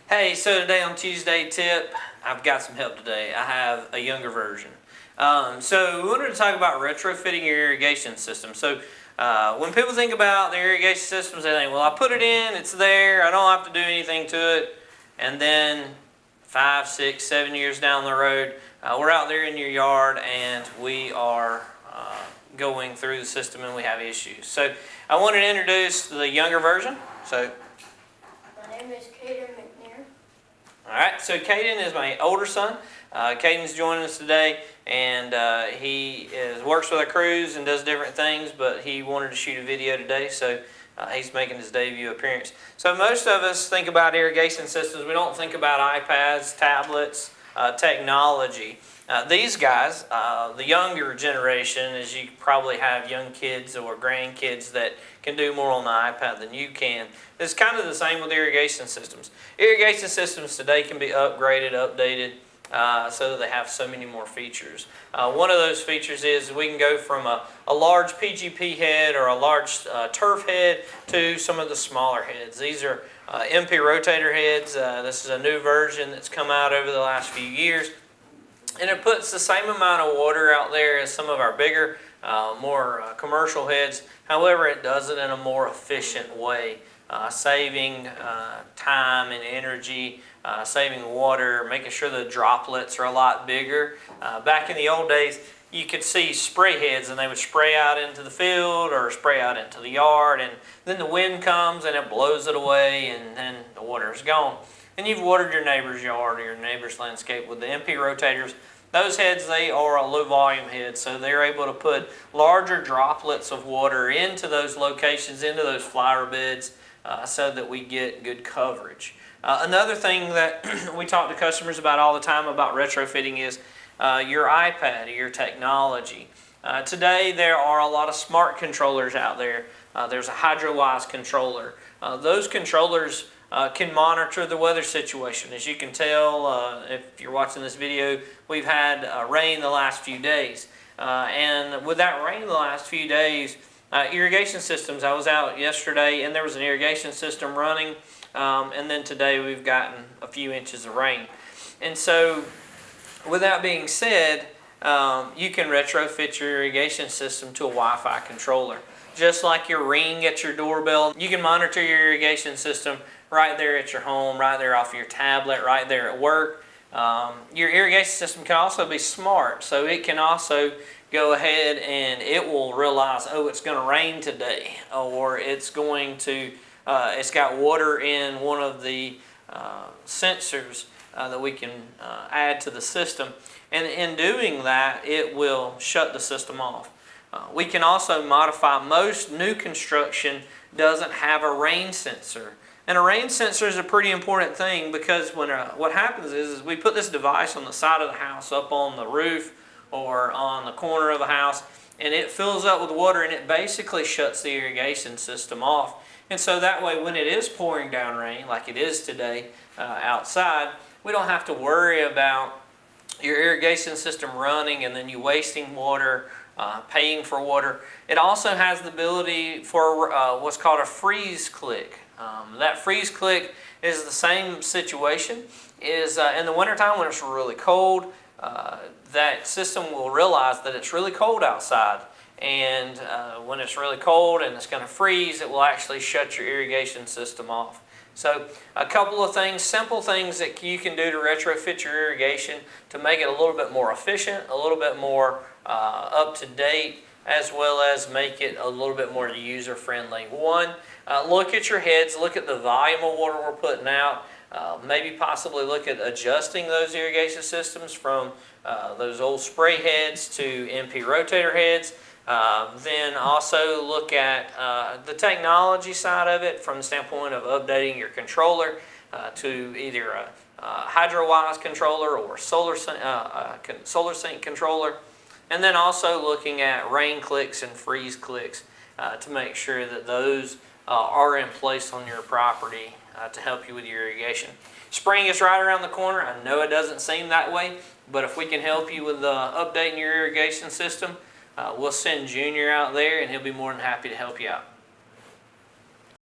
Hey, so today on Tuesday Tip, I've got some help today. I have a younger version. So we wanted to talk about retrofitting your irrigation system. So when people think about their irrigation systems, they think, well, I put it in, it's there, I don't have to do anything to it. And then 5, 6, 7 years down the road, we're out there in your yard and we are going through the system and we have issues. So I wanted to introduce the younger version. So My name is Caden. Alright, so Caden is my older son. Caden's joining us today, and he works with our crews and does different things, but he wanted to shoot a video today, so he's making his debut appearance. So most of us think about irrigation systems. We don't think about iPads, tablets, technology. These guys, the younger generation, as you probably have young kids or grandkids that can do more on the iPad than you can, it's kind of the same with irrigation systems. Irrigation systems today can be upgraded, updated, so that they have so many more features. One of those features is we can go from a large PGP head or a large turf head to some of the smaller heads. These are MP rotator heads. This is a new version that's come out over the last few years. And it puts the same amount of water out there as some of our bigger, more commercial heads. However, it does it in a more efficient way, saving time and energy, saving water, making sure the droplets are a lot bigger. Back in the old days, you could see spray heads and they would spray out into the field or spray out into the yard, and then the wind comes and it blows it away and then the water is gone. And you've watered your neighbor's yard or your neighbor's landscape. With the MP rotators, those heads, they are a low volume head, so they're able to put larger droplets of water into those locations, into those flower beds, so that we get good coverage. Another thing that we talk to customers about all the time about retrofitting is your iPad, your technology. Today there are a lot of smart controllers out there. There's a HydroWise controller. Those controllers can monitor the weather situation. As you can tell, if you're watching this video, we've had rain the last few days. And with that rain the last few days, irrigation systems, I was out yesterday and there was an irrigation system running, and then today we've gotten a few inches of rain. And so with that being said, you can retrofit your irrigation system to a Wi-Fi controller. Just like your Ring at your doorbell, you can monitor your irrigation system right there at your home, right there off your tablet, right there at work. Your irrigation system can also be smart, so it can also go ahead and it will realize, oh, it's going to rain today, or it's going to, it's got water in one of the sensors that we can add to the system, and in doing that, it will shut the system off. We can also modify, most new construction doesn't have a rain sensor. And a rain sensor is a pretty important thing, because when what happens is we put this device on the side of the house, up on the roof or on the corner of the house, and it fills up with water and it basically shuts the irrigation system off. And so that way, when it is pouring down rain like it is today outside, we don't have to worry about your irrigation system running and then you wasting water, paying for water. It also has the ability for what's called a freeze click. That freeze click is the same situation. Is in the wintertime when it's really cold, that system will realize that it's really cold outside, and when it's really cold and it's going to freeze, it will actually shut your irrigation system off. So a couple of things, simple things that you can do to retrofit your irrigation to make it a little bit more efficient, a little bit more up to date, as well as make it a little bit more user friendly. One, look at your heads, look at the volume of water we're putting out, maybe possibly look at adjusting those irrigation systems from those old spray heads to MP rotator heads. Then also look at the technology side of it from the standpoint of updating your controller to either a HydroWise controller or solar sync controller. And then also looking at rain clicks and freeze clicks to make sure that those are in place on your property to help you with your irrigation. Spring is right around the corner. I know it doesn't seem that way, but if we can help you with updating your irrigation system, we'll send Junior out there and he'll be more than happy to help you out.